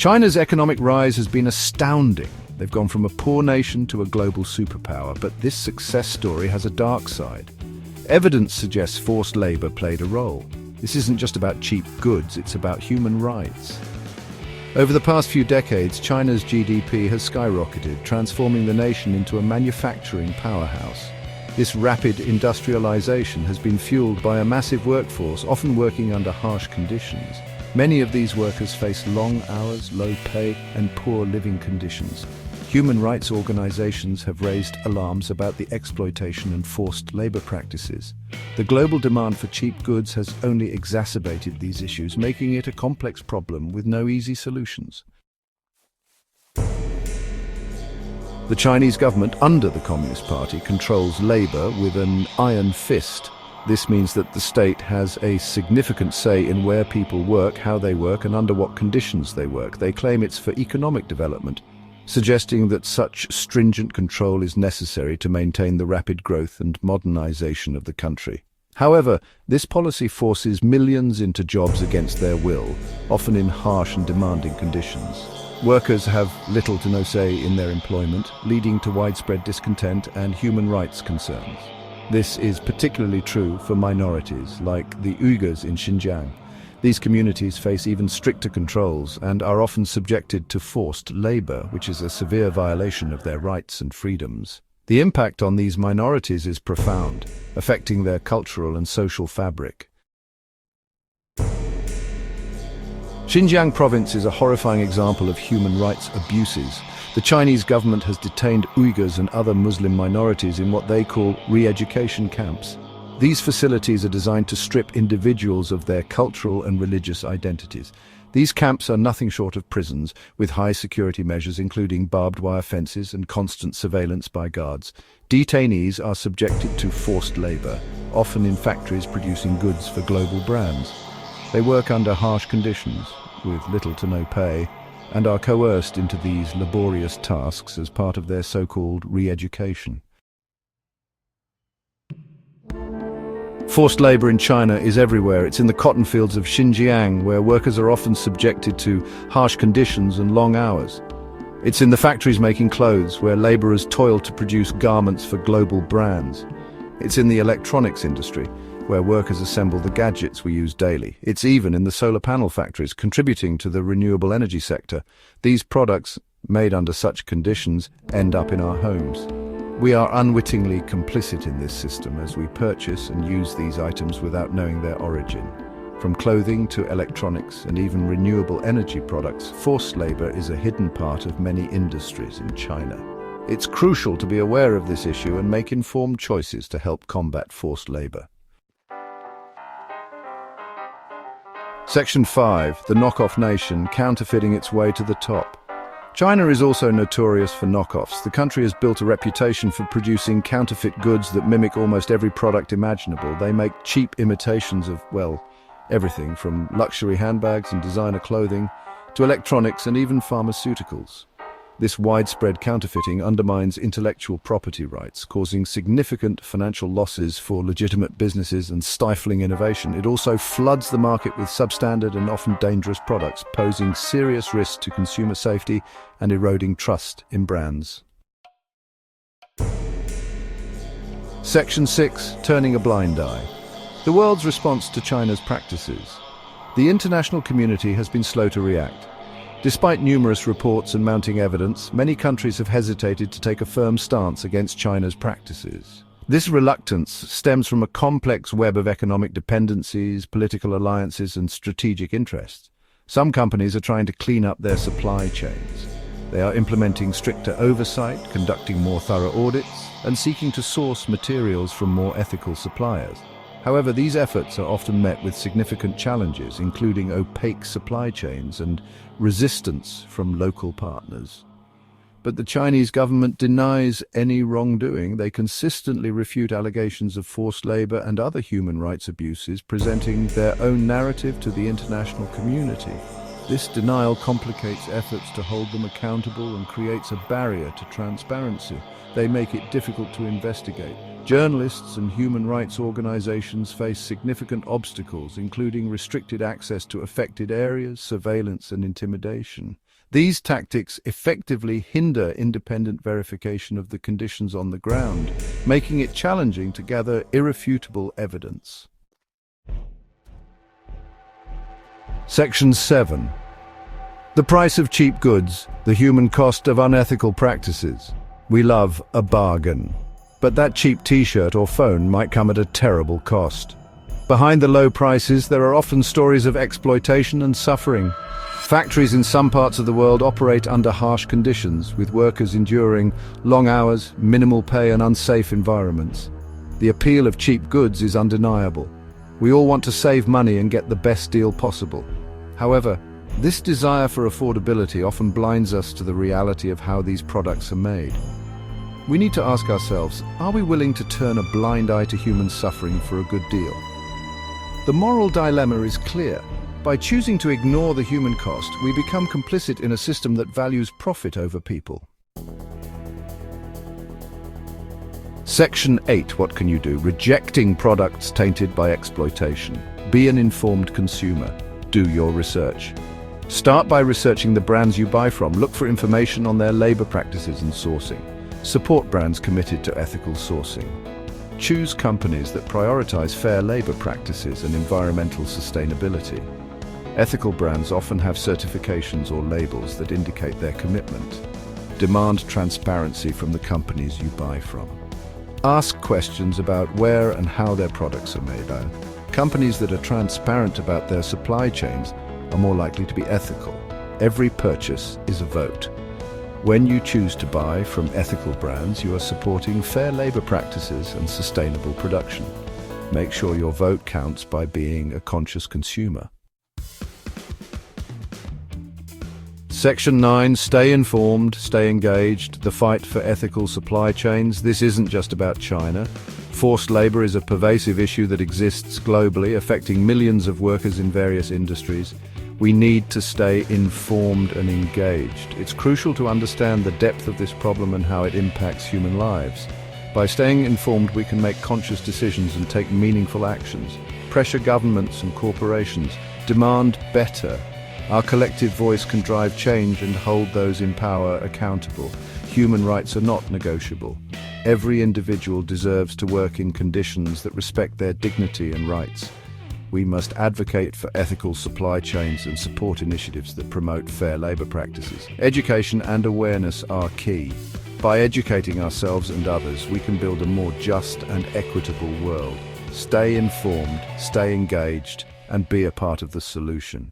China's economic rise has been astounding. They've gone from a poor nation to a global superpower, but this success story has a dark side. Evidence suggests forced labor played a role. This isn't just about cheap goods, it's about human rights. Over the past few decades, China's GDP has skyrocketed, transforming the nation into a manufacturing powerhouse. This rapid industrialization has been fueled by a massive workforce, often working under harsh conditions. Many of these workers face long hours, low pay, and poor living conditions. Human rights organizations have raised alarms about the exploitation and forced labor practices. The global demand for cheap goods has only exacerbated these issues, making it a complex problem with no easy solutions. The Chinese government, under the Communist Party, controls labor with an iron fist. This means that the state has a significant say in where people work, how they work, and under what conditions they work. They claim it's for economic development, suggesting that such stringent control is necessary to maintain the rapid growth and modernization of the country. However, this policy forces millions into jobs against their will, often in harsh and demanding conditions. Workers have little to no say in their employment, leading to widespread discontent and human rights concerns. This is particularly true for minorities, like the Uyghurs in Xinjiang. These communities face even stricter controls and are often subjected to forced labor, which is a severe violation of their rights and freedoms. The impact on these minorities is profound, affecting their cultural and social fabric. Xinjiang province is a horrifying example of human rights abuses. The Chinese government has detained Uyghurs and other Muslim minorities in what they call re-education camps. These facilities are designed to strip individuals of their cultural and religious identities. These camps are nothing short of prisons, with high security measures including barbed wire fences and constant surveillance by guards. Detainees are subjected to forced labor, often in factories producing goods for global brands. They work under harsh conditions, with little to no pay, and are coerced into these laborious tasks as part of their so-called re-education. Forced labor in China is everywhere. It's in the cotton fields of Xinjiang, where workers are often subjected to harsh conditions and long hours. It's in the factories making clothes, where laborers toil to produce garments for global brands. It's in the electronics industry, where workers assemble the gadgets we use daily. It's even in the solar panel factories, contributing to the renewable energy sector. These products, made under such conditions, end up in our homes. We are unwittingly complicit in this system as we purchase and use these items without knowing their origin. From clothing to electronics and even renewable energy products, forced labor is a hidden part of many industries in China. It's crucial to be aware of this issue and make informed choices to help combat forced labor. Section 5. The Knockoff Nation, Counterfeiting its way to the top. China is also notorious for knockoffs. The country has built a reputation for producing counterfeit goods that mimic almost every product imaginable. They make cheap imitations of, well, everything from luxury handbags and designer clothing to electronics and even pharmaceuticals. This widespread counterfeiting undermines intellectual property rights, causing significant financial losses for legitimate businesses and stifling innovation. It also floods the market with substandard and often dangerous products, posing serious risks to consumer safety and eroding trust in brands. Section 6. Turning a blind eye. The world's response to China's practices. The international community has been slow to react. Despite numerous reports and mounting evidence, many countries have hesitated to take a firm stance against China's practices. This reluctance stems from a complex web of economic dependencies, political alliances, and strategic interests. Some companies are trying to clean up their supply chains. They are implementing stricter oversight, conducting more thorough audits, and seeking to source materials from more ethical suppliers. However, these efforts are often met with significant challenges, including opaque supply chains and resistance from local partners. But the Chinese government denies any wrongdoing. They consistently refute allegations of forced labor and other human rights abuses, presenting their own narrative to the international community. This denial complicates efforts to hold them accountable and creates a barrier to transparency. They make it difficult to investigate. Journalists and human rights organizations face significant obstacles, including restricted access to affected areas, surveillance, and intimidation. These tactics effectively hinder independent verification of the conditions on the ground, making it challenging to gather irrefutable evidence. Section 7. The price of cheap goods, the human cost of unethical practices. We love a bargain, but that cheap t-shirt or phone might come at a terrible cost. Behind the low prices, there are often stories of exploitation and suffering. Factories in some parts of the world operate under harsh conditions, with workers enduring long hours, minimal pay, and unsafe environments. The appeal of cheap goods is undeniable. We all want to save money and get the best deal possible. However, this desire for affordability often blinds us to the reality of how these products are made. We need to ask ourselves, are we willing to turn a blind eye to human suffering for a good deal? The moral dilemma is clear. By choosing to ignore the human cost, we become complicit in a system that values profit over people. Section 8. What can you do? Rejecting products tainted by exploitation. Be an informed consumer. Do your research. Start by researching the brands you buy from. Look for information on their labor practices and sourcing. Support brands committed to ethical sourcing. Choose companies that prioritize fair labor practices and environmental sustainability. Ethical brands often have certifications or labels that indicate their commitment. Demand transparency from the companies you buy from. Ask questions about where and how their products are made. Companies that are transparent about their supply chains are more likely to be ethical. Every purchase is a vote. When you choose to buy from ethical brands, you are supporting fair labor practices and sustainable production. Make sure your vote counts by being a conscious consumer. Section 9. Stay informed, stay engaged. The fight for ethical supply chains. This isn't just about China. Forced labor is a pervasive issue that exists globally, affecting millions of workers in various industries. We need to stay informed and engaged. It's crucial to understand the depth of this problem and how it impacts human lives. By staying informed, we can make conscious decisions and take meaningful actions. Pressure governments and corporations. Demand better. Our collective voice can drive change and hold those in power accountable. Human rights are not negotiable. Every individual deserves to work in conditions that respect their dignity and rights. We must advocate for ethical supply chains and support initiatives that promote fair labor practices. Education and awareness are key. By educating ourselves and others, we can build a more just and equitable world. Stay informed, stay engaged, and be a part of the solution.